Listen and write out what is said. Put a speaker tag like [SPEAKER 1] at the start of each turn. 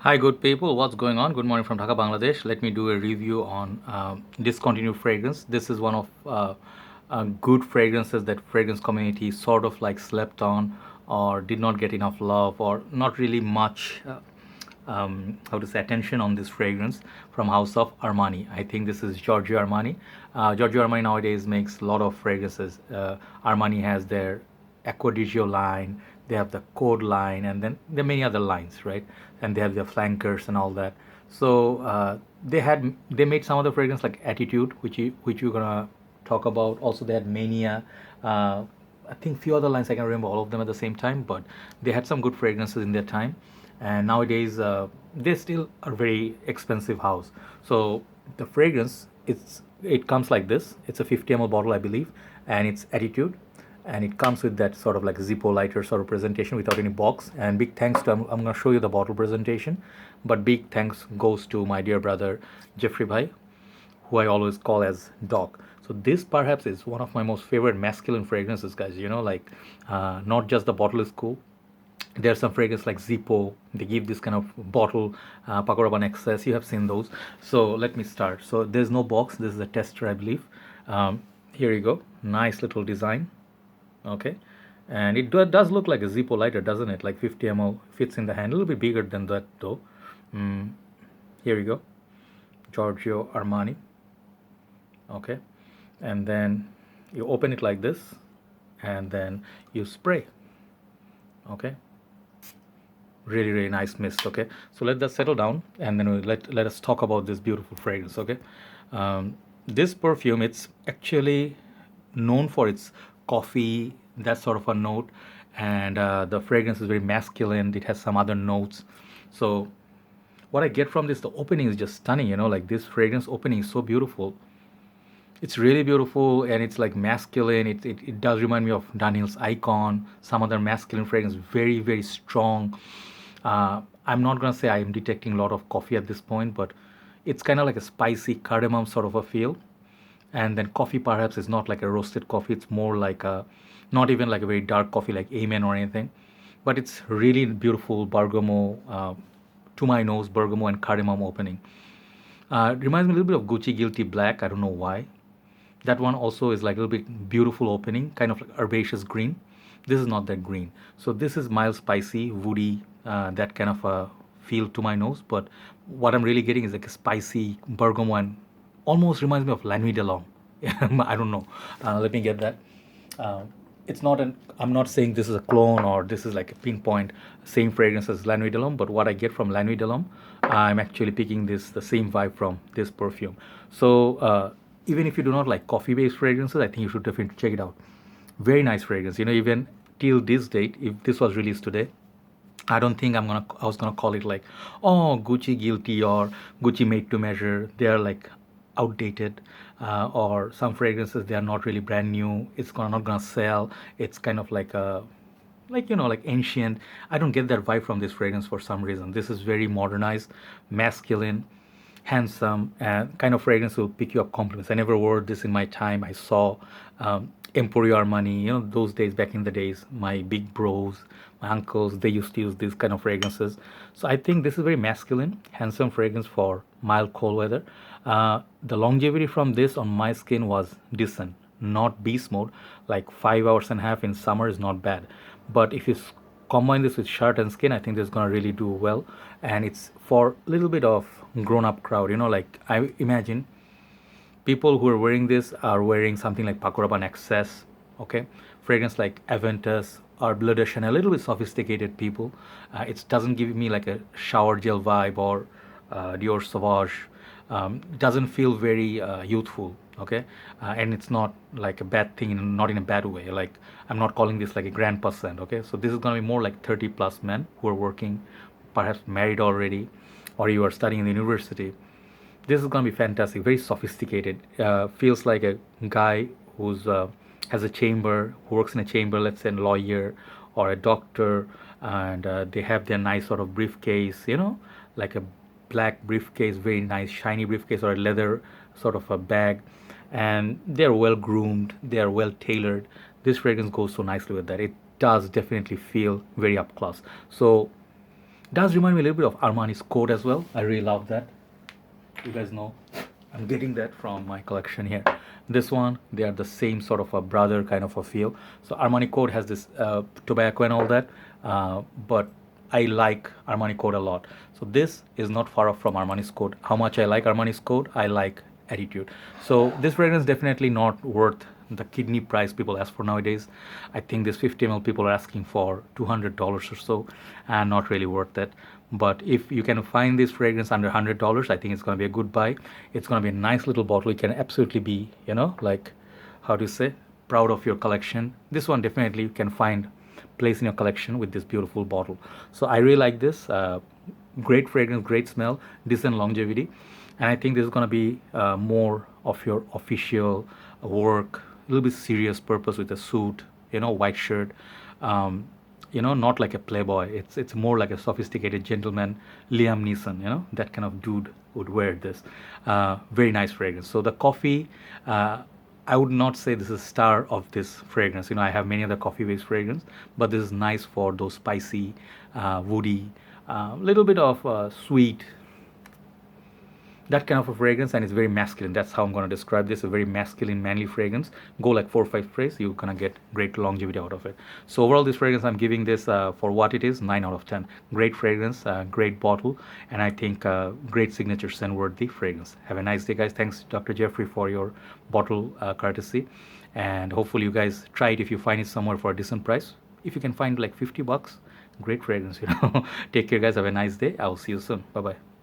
[SPEAKER 1] Hi, good people. What's going on? Good morning from Dhaka, Bangladesh. Let me do a review on discontinued fragrance. This is one of good fragrances that fragrance community sort of like slept on or did not get enough love or not really much how to say attention on this fragrance from House of Armani. I think this is Giorgio Armani. Giorgio Armani nowadays makes a lot of fragrances. Armani has their Acquadigio line, they have the Code line, and then there are many other lines, right? And they have their flankers and all that. So they made some other fragrance like Attitude, which you're gonna talk about. Also, they had Mania. I think few other lines I can remember all of them at the same time, but they had some good fragrances in their time. And nowadays they still are very expensive house. So the fragrance it comes like this. It's a 50 ml bottle, I believe, and it's Attitude, and it comes with that sort of like Zippo lighter sort of presentation without any box. And big thanks to I'm going to show you the bottle presentation, but big thanks goes to my dear brother Jeffrey Bhai, who I always call as Doc. So this perhaps is one of my most favorite masculine fragrances, guys. Like not just the bottle is cool. There's some fragrance like Zippo. They give this kind of bottle, Pakoraban XS. You have seen those. So let me start. So there's no box. This is a tester, I believe. Here you go. Nice little design. Okay, and it does look like a Zippo lighter, doesn't it? Like 50 ml fits in the hand, a little bit bigger than that though. mm, Here you go, Giorgio Armani. Okay, and then you open it like this, and then you spray. Okay, really really nice mist. Okay, so let that settle down, and then let us talk about this beautiful fragrance. Okay, this perfume, it's actually known for its coffee, that sort of a note, and the fragrance is very masculine. It has some other notes. So what I get from this, the opening is just stunning. Like this fragrance opening is so beautiful. It's really beautiful, and it's like masculine. It does remind me of Daniel's Icon, some other masculine fragrance, very very strong. I'm not gonna say I'm detecting a lot of coffee at this point, but it's kind of like a spicy cardamom sort of a feel. And then coffee perhaps is not like a roasted coffee. It's more like a, not even like a very dark coffee like Amen or anything, but it's really beautiful bergamot, to my nose, bergamot and cardamom opening. Reminds me a little bit of Gucci Guilty Black. I don't know why. That one also is like a little bit beautiful opening, kind of like herbaceous green. This is not that green. So this is mild, spicy, woody, that kind of a feel to my nose. But what I'm really getting is like a spicy bergamot, and almost reminds me of La Nuit de l'Homme. I don't know. Let me get that. Uh, it's not an. I'm not saying this is a clone or this is like a pinpoint same fragrance as La Nuit de l'Homme. But what I get from La Nuit de l'Homme, I'm actually picking the same vibe from this perfume. So even if you do not like coffee-based fragrances, I think you should definitely check it out. Very nice fragrance. Even till this date, if this was released today, I don't think I was gonna call it like, oh, Gucci guilty or Gucci made to measure. They are like outdated, or some fragrances, they are not really brand new. It's not gonna sell. It's kind of like a, like ancient. I don't get that vibe from this fragrance for some reason. This is very modernized, masculine, handsome, and kind of fragrance will pick you up compliments. I never wore this in my time. I saw Emporio Armani, those days, back in the days, my big bros, my uncles, they used to use these kind of fragrances. So I think this is very masculine, handsome fragrance for mild cold weather. The longevity from this on my skin was decent, not beast mode. Like 5 hours and a half in summer is not bad. But if you combine this with shirt and skin, I think this is gonna really do well. And it's for a little bit of grown-up crowd. Like I imagine people who are wearing this are wearing something like Pakoraban XS, okay, fragrance like Aventus or Bleu de Chanel, a little bit sophisticated people. It doesn't give me like a shower gel vibe or Dior Sauvage. It doesn't feel very youthful, okay, and it's not like a bad thing, not in a bad way. Like I'm not calling this like a grand percent, okay. So this is gonna be more like 30 plus men who are working, perhaps married already, or you are studying in the university. This is gonna be fantastic. Very sophisticated. Feels like a guy who's has a chamber, who works in a chamber. Let's say a lawyer or a doctor, and they have their nice sort of briefcase. Like a black briefcase, very nice shiny briefcase, or a leather sort of a bag, and they're well groomed. They are well tailored. This fragrance goes so nicely with that. It does definitely feel very up close. So Does remind me a little bit of Armani's coat as well. I really love that. You guys know I'm getting that from my collection here. This one, they are the same sort of a brother kind of a feel. So Armani Code has this tobacco and all that, but I like Armani Code a lot. So this is not far off from Armani's Code. How much I like Armani's Code, I like Attitude. So this fragrance definitely not worth the kidney price people ask for nowadays. I think this 50 ml people are asking for $200 or so, and not really worth it. But if you can find this fragrance under $100, I think it's going to be a good buy. It's going to be a nice little bottle. You can absolutely be, like, how do you say, proud of your collection. This one definitely you can find place in your collection with this beautiful bottle. So I really like this. Great fragrance, great smell, decent longevity. And I think this is going to be more of your official work, a little bit serious purpose with a suit, white shirt. Not like a playboy. It's more like a sophisticated gentleman, Liam Neeson, that kind of dude would wear this. Very nice fragrance. So the coffee, I would not say this is star of this fragrance. I have many other coffee-based fragrance, but this is nice for those spicy, woody, little bit of sweet, that kind of a fragrance, and it's very masculine. That's how I'm going to describe this, a very masculine, manly fragrance. Go like 4 or 5 sprays, you're going to get great longevity out of it. So overall, this fragrance, I'm giving this for what it is, 9 out of 10. Great fragrance, great bottle, and I think great signature scent worthy fragrance. Have a nice day, guys. Thanks, Dr. Jeffrey, for your bottle courtesy, and hopefully you guys try it if you find it somewhere for a decent price. If you can find like $50, great fragrance. Take care, guys. Have a nice day. I'll see you soon. Bye bye.